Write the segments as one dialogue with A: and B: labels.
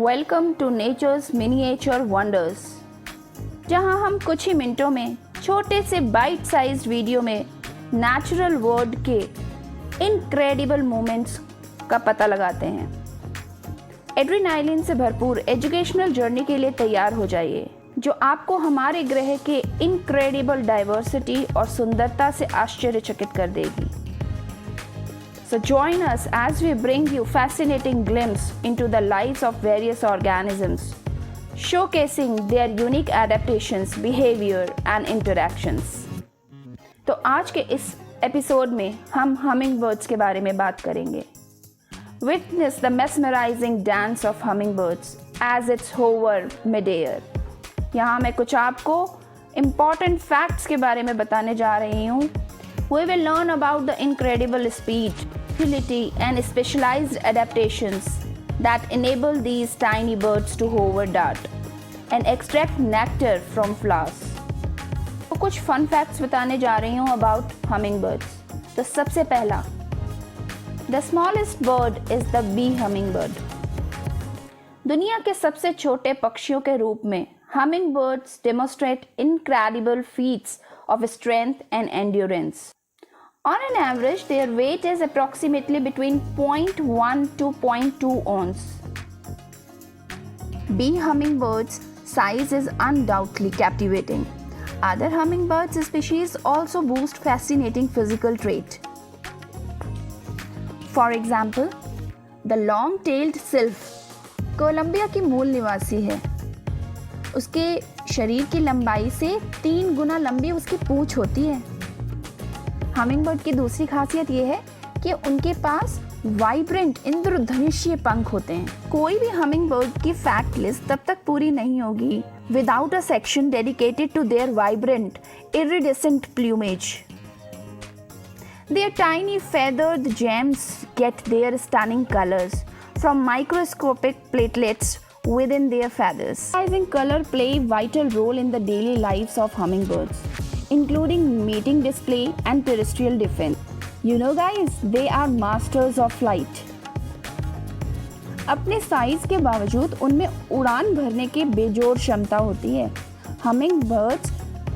A: Welcome to nature's miniature wonders, जहां हम कुछ ही मिनटों में छोटे से बाइट साइज्ड वीडियो में नेचुरल वर्ल्ड के इनक्रेडिबल मोमेंट्स का पता लगाते हैं। एड्रेनालिन से भरपूर एजुकेशनल जर्नी के लिए तैयार हो जाइए, जो आपको हमारे ग्रह के इनक्रेडिबल डाइवर्सिटी और सुंदरता से आश्चर्यचकित कर देगी। So join us as we bring you fascinating glimpse into the lives of various organisms, showcasing their unique adaptations, behavior and interactions. तो आज के इस एपिसोड में हम hummingbirds के बारे में बात करेंगे। Witness the mesmerizing dance of hummingbirds as it's hover mid-air. यहाँ मैं कुछ आपको important facts के बारे में बताने जा रही हूँ। We will learn about the incredible speed, agility and specialized adaptations that enable these tiny birds to hover, dart and extract nectar from flowers. तो कुछ fun facts बताने जा रही हूँ about hummingbirds. तो सबसे पहला, the smallest bird is the bee hummingbird. दुनिया के सबसे छोटे पक्षियों के रूप में hummingbirds demonstrate incredible feats of strength and endurance. On an average, their weight is approximately between 0.1 to 0.2 ounce. Bee hummingbirds' size is undoubtedly captivating. Other hummingbirds species also boast fascinating physical traits. For example, the long-tailed sylph Colombia की मूल निवासी है। उसके शरीर की लंबाई से 3 गुना लंबी उसकी पूंछ होती है। हमिंगबर्ड की दूसरी खासियत ये है कि उनके पास वाइब्रेंट इंद्रधनुषीय पंख होते हैं। कोई भी हमिंगबर्ड की फैक्ट लिस्ट तब तक पूरी नहीं होगी without a section dedicated to their vibrant iridescent plumage. Their tiny feathered gems get their stunning colors from microscopic platelets within their feathers. Rising color play a vital role in the daily lives of hummingbirds, including mating display and terrestrial defense. You know guys, they are masters of flight. अपने size के बावजूद उनमें उड़ान भरने की बेजोड़ क्षमता होती है। Hummingbirds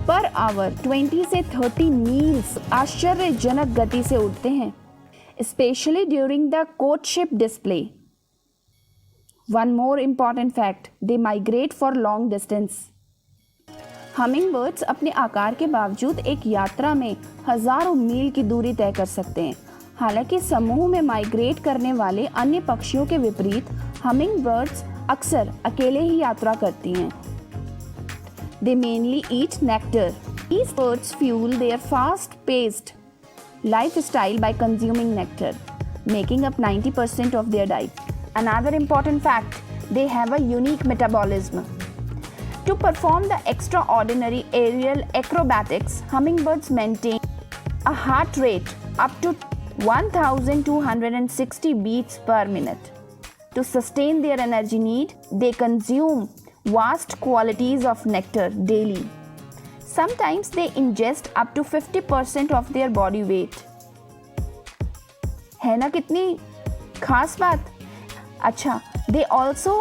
A: पर आवर 20 से 30 मील्स आश्चर्यजनक गति से उड़ते हैं, especially during the courtship display. One more important fact, they migrate for long distance. Hummingbirds अपने आकार के बावजूद एक यात्रा में हजारों मील की दूरी तय कर सकते हैं। हालांकि समूह में माइग्रेट करने वाले अन्य पक्षियों के विपरीत हमिंगबर्ड्स अक्सर अकेले ही यात्रा करती हैं। They mainly eat nectar. These birds fuel their fast-paced lifestyle by consuming nectar, making up 90% of their diet. Another important fact, they have a unique metabolism. To perform the extraordinary aerial acrobatics, hummingbirds maintain a heart rate up to 1,260 beats per minute. To sustain their energy need, they consume vast quantities of nectar daily. Sometimes they ingest up to 50% of their body weight. है ना कितनी खास बात? अच्छा, they also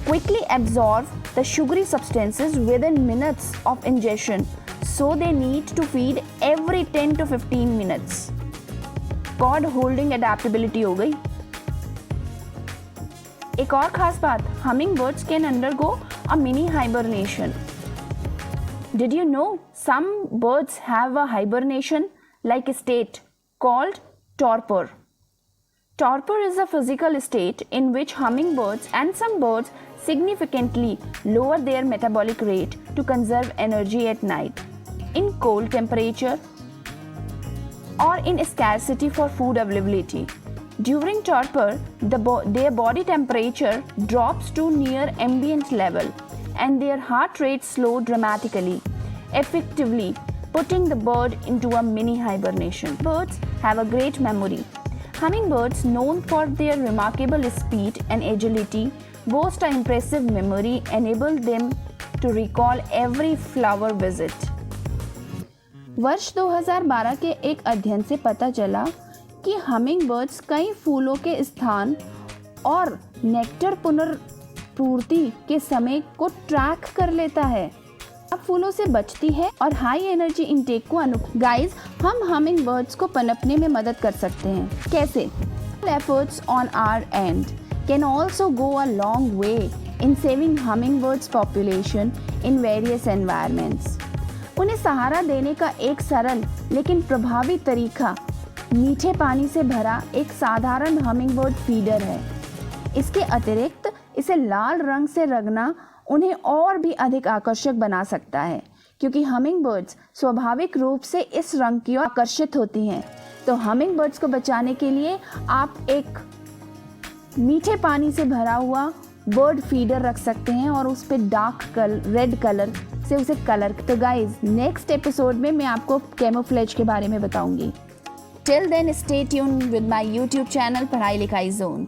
A: quickly absorb the sugary substances within minutes of ingestion, so they need to feed every 10 to 15 minutes. Cord holding adaptability हो गई। एक और खास बात, hummingbirds can undergo a mini hibernation. Did you know some birds have a hibernation like state called torpor? Torpor is a physical state in which hummingbirds and some birds significantly lower their metabolic rate to conserve energy at night, in cold temperature or in scarcity for food availability. During torpor, their body temperature drops to near ambient level and their heart rate slows dramatically, effectively putting the bird into a mini hibernation. Birds have a great memory. Hummingbirds, known for their remarkable speed and agility, boast an impressive memory, enable them to recall every flower visit. वर्ष 2012 के एक अध्ययन से पता चला कि hummingbirds कई फूलों के स्थान और नेक्टर पूर्ति के समय को ट्रैक कर लेता है, फूलों से बचती है और हाई एनर्जी इनटेक को गाइस, हम हमिंग बर्ड्स को पनपने में मदद कर सकते हैं। कैसे? Efforts on our end can also go a long way in saving hummingbirds population in various environments. उन्हें सहारा देने का एक सरल लेकिन प्रभावी तरीका मीठे पानी से भरा एक साधारण हमिंगबर्ड फीडर है। इसके अतिरिक्त इसे लाल रंग से रंगना उन्हें और भी अधिक आकर्षक बना सकता है, क्योंकि हमिंगबर्ड्स स्वाभाविक रूप से इस रंग की ओर आकर्षित होती हैं। तो हमिंगबर्ड्स को बचाने के लिए आप एक मीठे पानी से भरा हुआ बर्ड फीडर रख सकते हैं और उस पर डार्क रेड कलर से उसे कलर। तो गाइज, नेक्स्ट एपिसोड में मैं आपको कैमोफ्लेज के बारे में बताऊंगी। Till then stay tuned with my YouTube channel पढ़ाई लिखाई जोन।